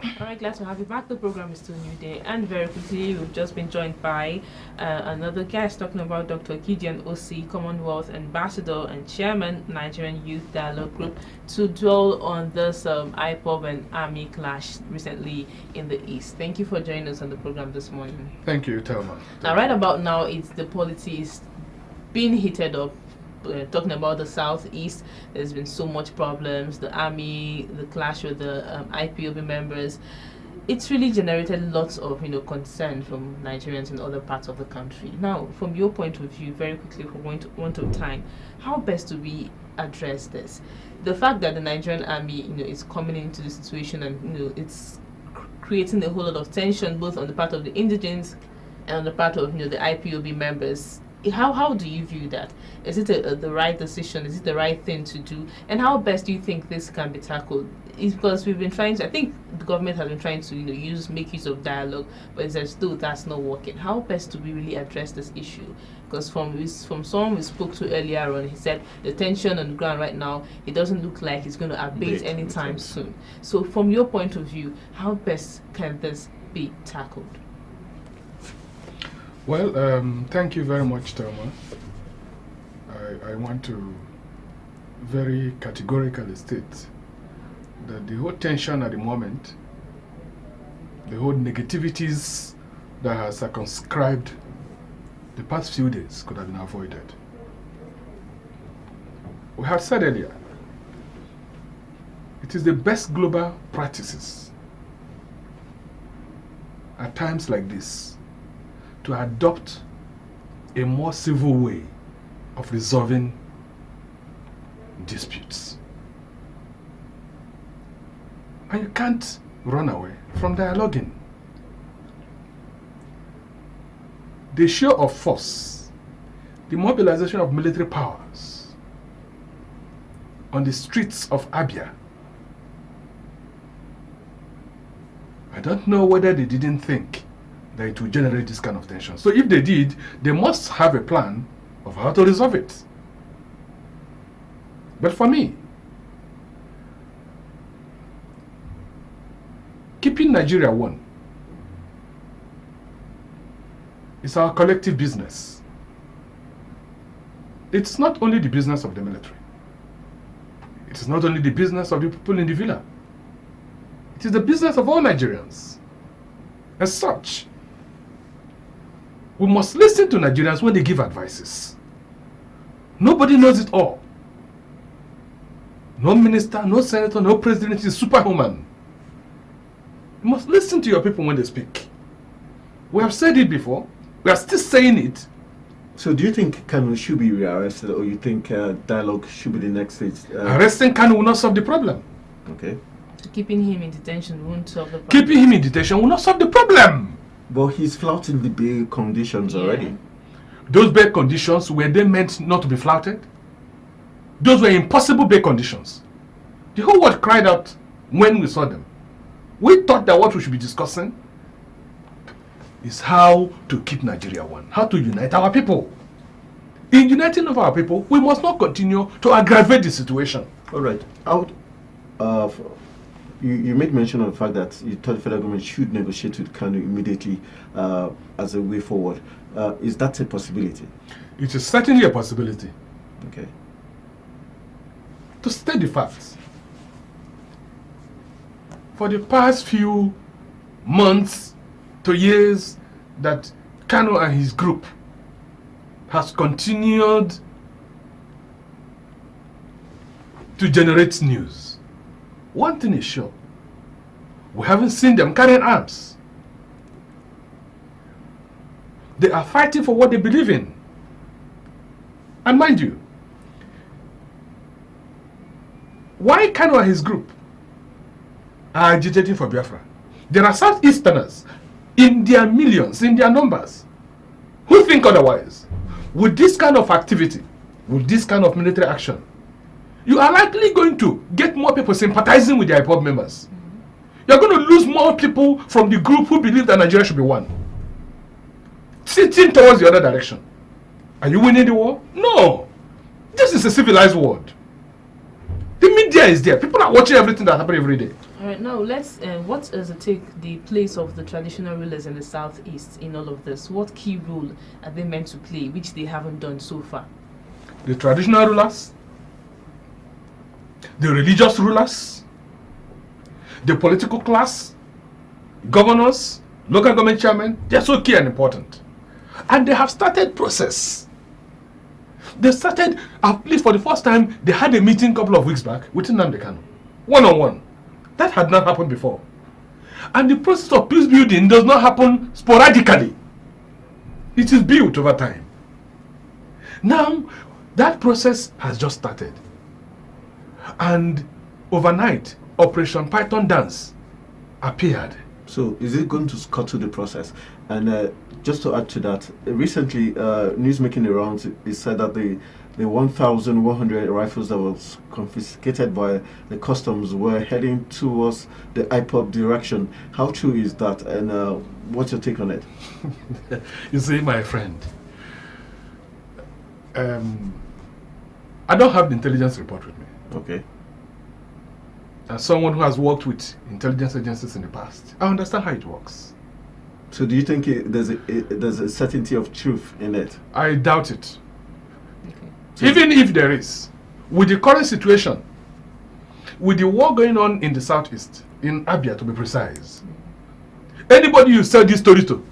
All right, glad to have you back. The program is still New Day, and very quickly, we've just been joined by another guest talking about Dr. Gideon OC, Commonwealth Ambassador and Chairman, Nigerian Youth Dialogue Group, to dwell on this IPOB and Army clash recently in the East. Thank you for joining us on the program this morning. Thank you, Thelma. Now, right about now, it's the politics being heated up. Talking about the southeast, there's been so much problems. The army, the clash with the IPOB members, it's really generated lots of concern from Nigerians in other parts of the country. Now, from your point of view, very quickly, for want of time, how best do we address this? The fact that the Nigerian army, is coming into the situation and it's creating a whole lot of tension both on the part of the indigents and on the part of the IPOB members. How do you view that? Is it the right decision? Is it the right thing to do? And how best do you think this can be tackled? It's because we've been trying to, I think the government has been trying to make use of dialogue, but it's as though that's not working. How best do we really address this issue? Because from someone we spoke to earlier on, he said the tension on the ground right now, it doesn't look like it's going to abate anytime soon. So from your point of view, how best can this be tackled? Well, thank you very much, Thelma. I want to very categorically state that the whole tension at the moment, the whole negativities that have circumscribed the past few days could have been avoided. We have said earlier, it is the best global practices at times like this to adopt a more civil way of resolving disputes. And you can't run away from dialoguing. The show of force, the mobilization of military powers on the streets of Abia, I don't know whether they didn't think that it will generate this kind of tension. So if they did, they must have a plan of how to resolve it. But for me, keeping Nigeria one is our collective business. It's not only the business of the military. It is not only the business of the people in the villa. It is the business of all Nigerians. As such, we must listen to Nigerians when they give advices. Nobody knows it all. No minister, no senator, no president is superhuman. You must listen to your people when they speak. We have said it before. We are still saying it. So do you think Kanu should be rearrested, or you think dialogue should be the next stage? Arresting Kanu will not solve the problem. Okay. Keeping him in detention won't solve the problem. Keeping him in detention will not solve the problem. But he's flouting the bail conditions already. Those bail conditions, were they meant not to be flouted? Those were impossible bail conditions. The whole world cried out when we saw them. We thought that what we should be discussing is how to keep Nigeria one, how to unite our people. In uniting of our people, we must not continue to aggravate the situation. All right. You made mention of the fact that you thought the federal government should negotiate with Kanu immediately as a way forward. Is that a possibility? It is certainly a possibility. Okay. To state the facts, for the past few months to years that Kanu and his group has continued to generate news, one thing is sure, we haven't seen them carrying arms. They are fighting for what they believe in. And mind you, why Kanu and his group are agitating for Biafra? There are Southeasterners in their millions, in their numbers, who think otherwise. With this kind of activity, with this kind of military action, you are likely going to get more people sympathizing with the IPOB members. You're going to lose more people from the group who believe that Nigeria should be one, sitting towards the other direction. Are you winning the war? No. This is a civilized world. The media is there. People are watching everything that happens every day. All right, now let's. What does it take the place of the traditional rulers in the southeast in all of this? What key role are they meant to play, which they haven't done so far? The traditional rulers, the religious rulers, the political class, governors, local government chairmen, they're so key and important. And they have started process. They started, at least for the first time, they had a meeting a couple of weeks back with Nnamdi Kanu, one-on-one. That had not happened before. And the process of peace building does not happen sporadically. It is built over time. Now, that process has just started. And overnight, Operation Python Dance appeared. So is it going to scuttle the process? And just to add to that, recently, news making the rounds, it said that the 1,100 rifles that was confiscated by the customs were heading towards the IPOB direction. How true is that? And what's your take on it? You see, my friend, I don't have the intelligence report with me. Okay. As someone who has worked with intelligence agencies in the past, I understand how it works. So do you think there's a certainty of truth in it? I doubt it. Okay. Even if there is, with the current situation, with the war going on in the southeast, in Abia to be precise, anybody you sell this story to,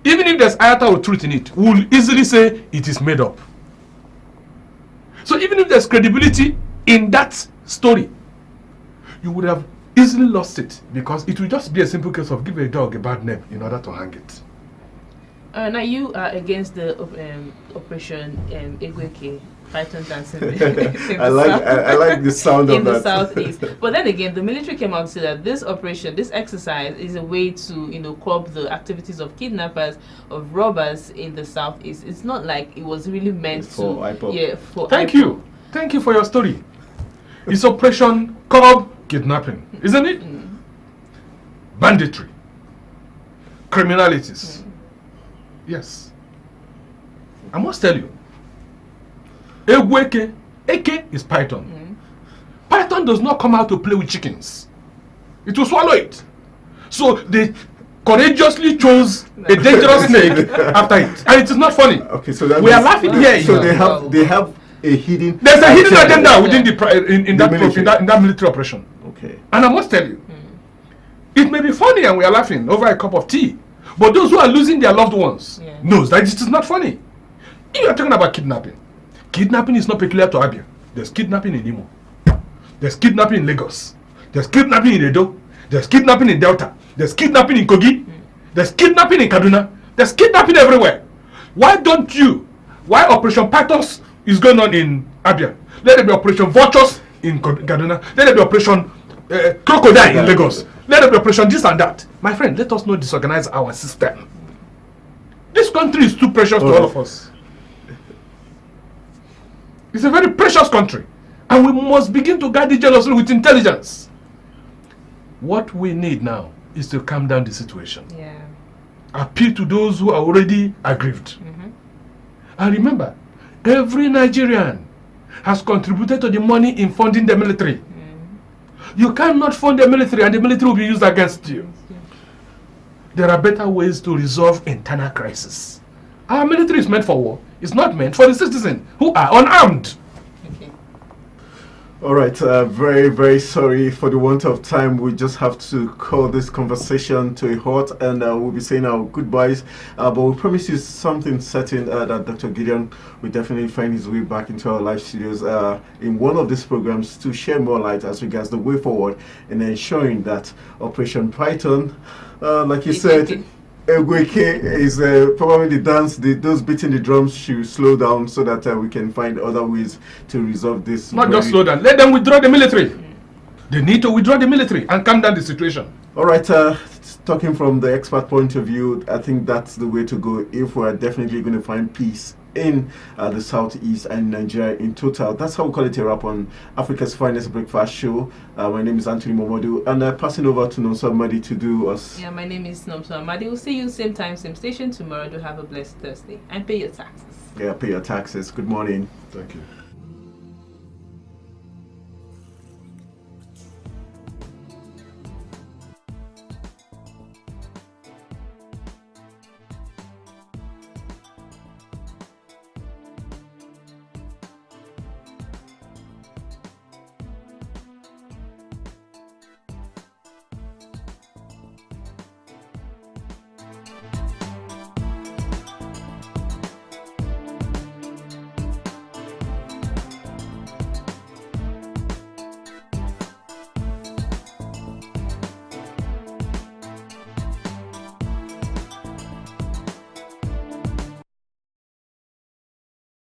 even if there's iota of truth in it, will easily say it is made up. So even if there's credibility in that story, you would have easily lost it, because it will just be a simple case of give a dog a bad name in order to hang it. Now you are against the Operation Egweke Python dancing. I like the sound of in that. the southeast. But then again, the military came out and said that this operation, this exercise, is a way to curb the activities of kidnappers, of robbers in the southeast. It's not like it was really meant for IPOB. Yeah, for Thank IPOB. you. Thank you for your story. It's Operation Curb Kidnapping, isn't it? Banditry, criminalities. Yes. I must tell you, Egweke, Eke is Python. Python does not come out to play with chickens. It will swallow it. So they courageously chose a dangerous snake after it. And it is not funny. Okay, so that we are means- laughing here. So they have a hidden. There's a hidden agenda Yeah. within in that military operation. Okay. And I must tell you, it may be funny and we are laughing over a cup of tea, but those who are losing their loved ones knows that it is not funny. You are talking about kidnapping. Kidnapping is not peculiar to Abia. There's kidnapping in Imo. There's kidnapping in Lagos. There's kidnapping in Edo. There's kidnapping in Delta. There's kidnapping in Kogi. There's kidnapping in Kaduna. There's kidnapping everywhere. Why Operation Pathos is going on in Abia? Let there be Operation Vultures in Kaduna. Let there be Operation Crocodile in Lagos. Let there be Operation this and that. My friend, let us not disorganize our system. This country is too precious to all of us. It's a very precious country. And we must begin to guard it jealously with intelligence. What we need now is to calm down the situation. Yeah. Appeal to those who are already aggrieved. And remember, every Nigerian has contributed to the money in funding the military. You cannot fund the military and the military will be used against you. There are better ways to resolve internal crisis. Our military is meant for war. It's not meant for the citizens who are unarmed. Okay. All right, very, very sorry for the want of time. We just have to call this conversation to a halt, and we'll be saying our goodbyes. But we promise you something certain, that Dr. Gideon will definitely find his way back into our live studios in one of these programs to share more light as regards the way forward and ensuring that Operation Python, like you said, Egweke is probably the dance, those beating the drums should slow down so that we can find other ways to resolve this. Not just slow down. Let them withdraw the military. They need to withdraw the military and calm down the situation. All right, talking from the expert point of view, I think that's the way to go if we're definitely going to find peace in the southeast and Nigeria in total. That's how we call it a wrap on Africa's Finest Breakfast Show. My name is Anthony Momodu, and passing over to Nonso Amadi to do us. Yeah, my name is Nonso Amadi. We'll see you same time, same station tomorrow. Do have a blessed Thursday and pay your taxes. Yeah, pay your taxes. Good morning. Thank you.